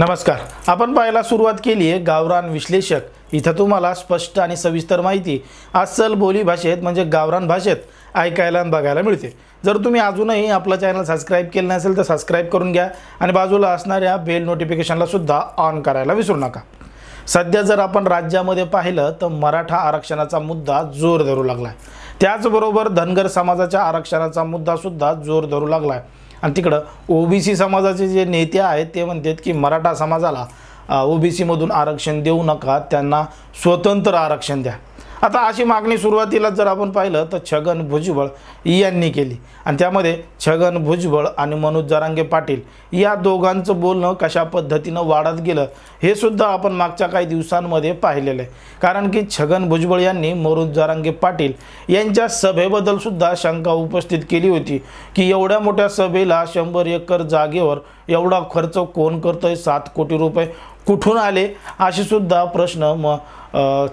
नमस्कार. आपण पाहायला सुरुवात केली आहे गावरान विश्लेषक. इथं तुम्हाला स्पष्ट आणि सविस्तर माहिती अस्सल बोली भाषेत म्हणजे गावरान भाषेत ऐकायला आणि बघायला मिळते. जर तुम्ही अजूनही आपलं चॅनल सबस्क्राइब केलं नसेल तर सबस्क्राइब करून घ्या आणि बाजूला असणाऱ्या बेल नोटिफिकेशनला सुद्धा ऑन करायला विसरू नका. सध्या जर आपण राज्यामध्ये पाहिलं तर मराठा आरक्षणाचा मुद्दा जोर धरू लागलाय. त्याचबरोबर धनगर समाजाच्या आरक्षणाचा मुद्दा सुद्धा जोर धरू लागलाय. आणि तिकडं ओबीसी समाजाचे जे नेते आहेत ते म्हणतात की मराठा समाजाला ओबीसी मधून आरक्षण देऊ नका, त्यांना स्वतंत्र आरक्षण द्या. आता अशी मागणी सुरुवातीला जर आपण पाहिलं तर छगन भुजबळ यांनी केली आणि त्यामध्ये छगन भुजबळ आणि मनोज जरांगे पाटील या दोघांचं बोलणं कशा पद्धतीनं वाढत गेलं हे सुद्धा आपण मागच्या काही दिवसांमध्ये पाहिलेलं आहे. कारण की छगन भुजबळ यांनी मनोज जरांगे पाटील यांच्या सभेबद्दल सुद्धा शंका उपस्थित केली होती की एवढ्या मोठ्या सभेला 100 एकर जागेवर एवढा खर्च कोण करतोय, 7 कोटी रुपये कुठून आले, असे सुद्धा प्रश्न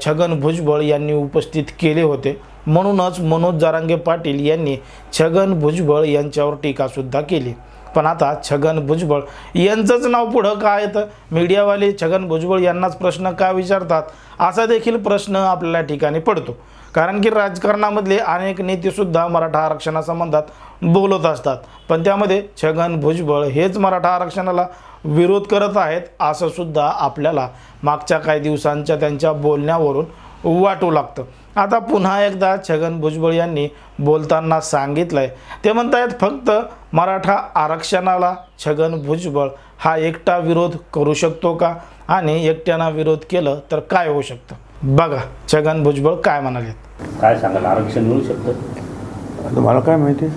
छगन भुजबळ यांनी उपस्थित केले होते. म्हणूनच मनोज जरांगे पाटील यांनी छगन भुजबळ यांच्यावर टीका सुद्धा केली. पण आता छगन भुजबळ यांचंच नाव पुढं का येतं, मीडियावाले छगन भुजबळ यांनाच प्रश्न का विचारतात, असा देखील प्रश्न आपल्याला ठिकाणी पडतो. कारण की राजकारणामधले अनेक नेते सुद्धा मराठा आरक्षणासंबंधात बोलत असतात, पण त्यामध्ये छगन भुजबळ हेच मराठा आरक्षणाला विरोध करत आहेत असं सुद्धा आपल्याला मागच्या काही दिवसांच्या त्यांच्या बोलण्यावरून वाटू लागतं. आता पुन्हा एकदा छगन भुजबळ यांनी बोलताना सांगितलंय, ते म्हणतायत फक्त मराठा आरक्षणाला छगन भुजबळ हा एकटा विरोध करू शकतो का आणि एकट्यानं विरोध केलं तर काय होऊ शकतं. बघा छगन भुजबळ काय म्हणाले. काय सांगाल, आरक्षण मिळू शकतं? आता मला काय माहिती,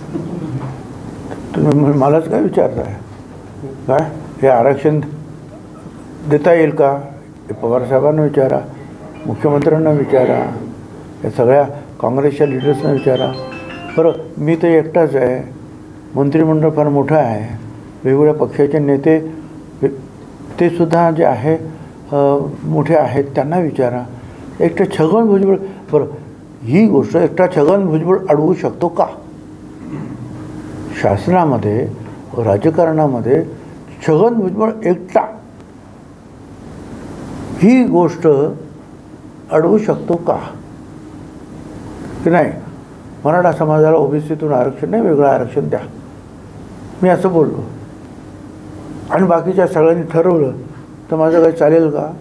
तुम्ही मलाच काय विचारताय, काय हे आरक्षण देता येईल का, हे पवारसाहेबांना विचारा, मुख्यमंत्र्यांना विचारा, या सगळ्या काँग्रेसच्या लिडर्सना विचारा. बरं मी तर एकटाच आहे, मंत्रिमंडळ फार मोठं आहे, वेगवेगळ्या पक्षाचे नेते ते सुद्धा जे आहे मोठे आहेत त्यांना विचारा. एकटा छगन भुजबळ, बरं ही गोष्ट एकटा छगन भुजबळ अडवू शकतो का? शासनामध्ये राजकारणामध्ये छगन भुजबळ एकटा ही गोष्ट अडवू शकतो का की नाही, मराठा समाजाला ओबीसीतून आरक्षण नाही, वेगळं आरक्षण द्या, मी असं बोललो आणि बाकीच्या सगळ्यांनी ठरवलं तर माझं काही चालेल का?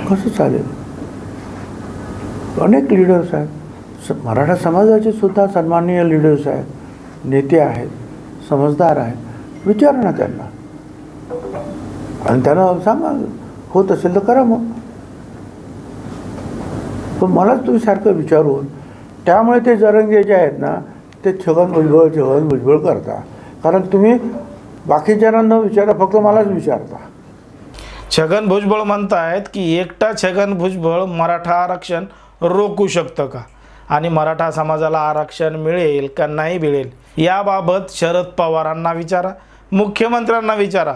कसं चालेल? अनेक लिडर्स आहेत, मराठा समाजाचे सुद्धा सन्माननीय लिडर्स आहेत, नेते आहेत, समजदार आहेत, विचारा ना त्यांना आणि त्यांना सांगा होत असेल तर करा. मग पण मलाच तुम्ही सारखं विचारून त्यामुळे ते जरंगे जे आहेत ना ते छगन भुजबळ करता, कारण तुम्ही बाकीच्यांना विचारा, फक्त मलाच विचारता. छगन भुजबळ म्हणतायत की एकटा छगन भुजबळ मराठा आरक्षण रोखू शकतं का आणि मराठा समाजाला आरक्षण मिळेल का नाही मिळेल याबाबत शरद पवारांना विचारा, मुख्यमंत्र्यांना विचारा,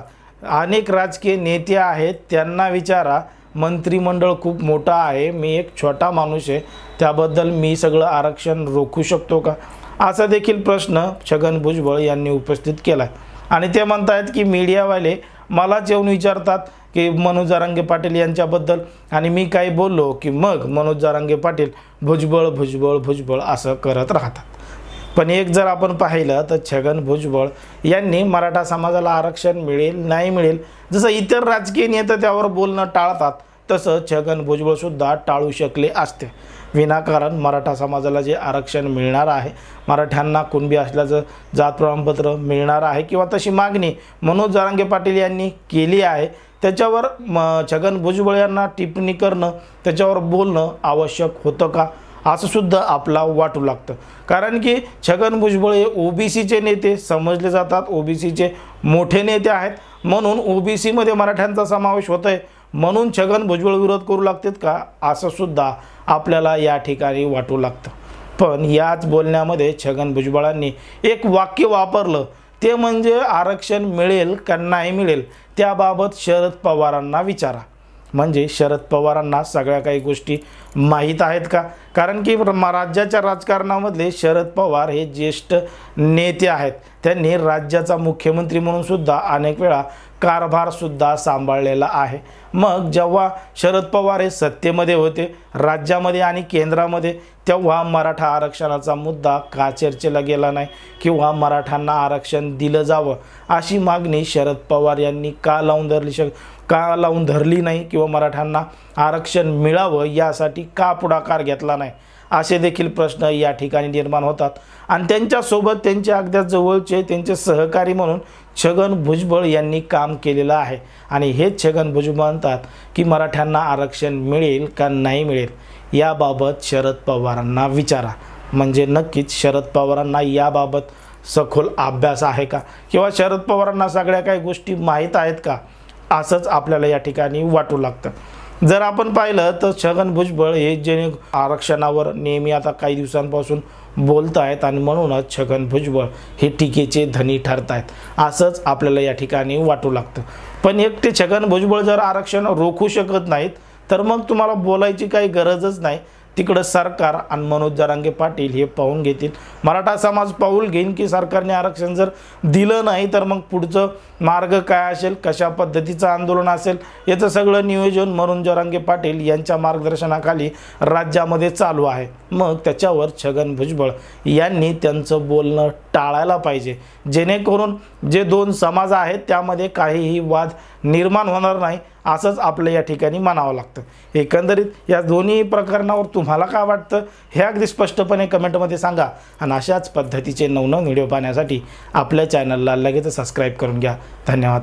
अनेक राजकीय नेते आहेत त्यांना विचारा. मंत्रिमंडळ खूप मोठं आहे, मी एक छोटा माणूस आहे, त्याबद्दल मी सगळं आरक्षण रोखू शकतो का, असा देखील प्रश्न छगन भुजबळ यांनी उपस्थित केला. आणि ते म्हणतायत की मीडियावाले मलाच येऊन विचारतात की मनोज जरांगे पाटील यांच्याबद्दल आणि मी काही बोललो की मग मनोज जरांगे पाटील भुजबळ भुजबळ भुजबळ असं करत राहतात. पण एक जर आपण पाहिलं तर छगन भुजबळ यांनी मराठा समाजाला आरक्षण मिळेल नाही मिळेल जसं इतर राजकीय नेते त्यावर बोलणं टाळतात तसं छगन भुजबळ सुद्धा टाळू शकले असते. विनाकारण मराठा समाजाला जे आरक्षण मिळणार आहे, मराठ्यांना कुणबी असल्याचं जात प्रमाणपत्र मिळणार आहे किंवा तशी मागणी मनोज जरांगे पाटील यांनी केली आहे, त्याच्यावर छगन भुजबळ यांना टिप्पणी करणं, त्याच्यावर बोलणं आवश्यक होतं का असं सुद्धा आपला वाटू लागतं. कारण की छगन भुजबळ हे ओबीसीचे नेते समजले जातात, ओबीसीचे मोठे नेते आहेत, म्हणून ओबीसीमध्ये मराठ्यांचा समावेश होतो आहे, म्हणून छगन भुजबळ विरोध करू लागतात का असं सुद्धा आपल्याला या ठिकाणी वाटू लागतं. पण याच बोलण्यामध्ये छगन भुजबळांनी एक वाक्य वापरलं, ते म्हणजे आरक्षण मिळेल का नाही मिळेल त्याबाबत शरद पवारांना विचारा. म्हणजे शरद पवारांना सगळ्या काही गोष्टी माहीत आहेत का? कारण की राज्याच्या राजकारणामधले शरद पवार हे ज्येष्ठ नेते आहेत. त्यांनी राज्याचा मुख्यमंत्री म्हणून सुद्धा अनेक वेळा कारभारसुद्धा सांभाळलेला आहे. मग जेव्हा शरद पवार हे सत्तेमध्ये होते राज्यामध्ये आणि केंद्रामध्ये, तेव्हा मराठा आरक्षणाचा मुद्दा का चर्चेला गेला नाही किंवा मराठ्यांना आरक्षण दिलं जावं अशी मागणी शरद पवार यांनी का लावून धरली नाही किंवा मराठ्यांना आरक्षण मिळावं यासाठी का पुढाकार घेतला नाही, असे देखील प्रश्न या ठिकाणी निर्माण होतात. आणि त्यांच्यासोबत त्यांचे अगदी जवळचे त्यांचे सहकारी म्हणून छगन भुजबळ यांनी काम केलेलं आहे. आणि हेच छगन भुजबळ म्हणतात की मराठ्यांना आरक्षण मिळेल का नाही मिळेल याबाबत शरद पवारांना विचारा. म्हणजे नक्कीच शरद पवारांना याबाबत सखोल अभ्यास आहे का किंवा शरद पवारांना सगळ्या काही गोष्टी माहीत आहेत का, असंच आपल्याला या ठिकाणी वाटू लागतं. जर आपण पाहिलं तर छगन भुजबळ हे जे आरक्षणावर नेहमी आता काही दिवसांपासून बोलत आहेत आणि म्हणूनच छगन भुजबळ हे टीकेचे धनी ठरत आहेत असंच आपल्याला या ठिकाणी वाटू लागतं. पण एकटे छगन भुजबळ जर आरक्षण रोखू शकत नाहीत तर मग तुम्हाला बोलायची काही गरजच नाही. तिकडं सरकार आणि मनोज जरांगे पाटील हे पाहून घेतील. मराठा समाज पाऊल घेईन की सरकारने आरक्षण जर दिलं नाही तर मग पुढचं मार्ग काय असेल, कशा पद्धतीचं आंदोलन असेल, याचं सगळं नियोजन मनोज जरांगे पाटील यांच्या मार्गदर्शनाखाली राज्यामध्ये चालू आहे. मग त्याच्यावर छगन भुजबळ यांनी त्यांचं बोलणं टाळायला पाहिजे, जेणेकरून जे दोन समाज आहेत त्यामध्ये काहीही वाद निर्माण होणार नाही असंच आपलं या ठिकाणी म्हणावं लागतं. एकंदरीत या दोन्ही प्रकरणावर तुम्हाला काय वाटतं हे अगदी स्पष्टपणे कमेंटमध्ये सांगा. आणि अशाच पद्धतीचे नवनवीन व्हिडिओ पाहण्यासाठी आपल्या चॅनलला लगेच सबस्क्राईब करून घ्या. धन्यवाद.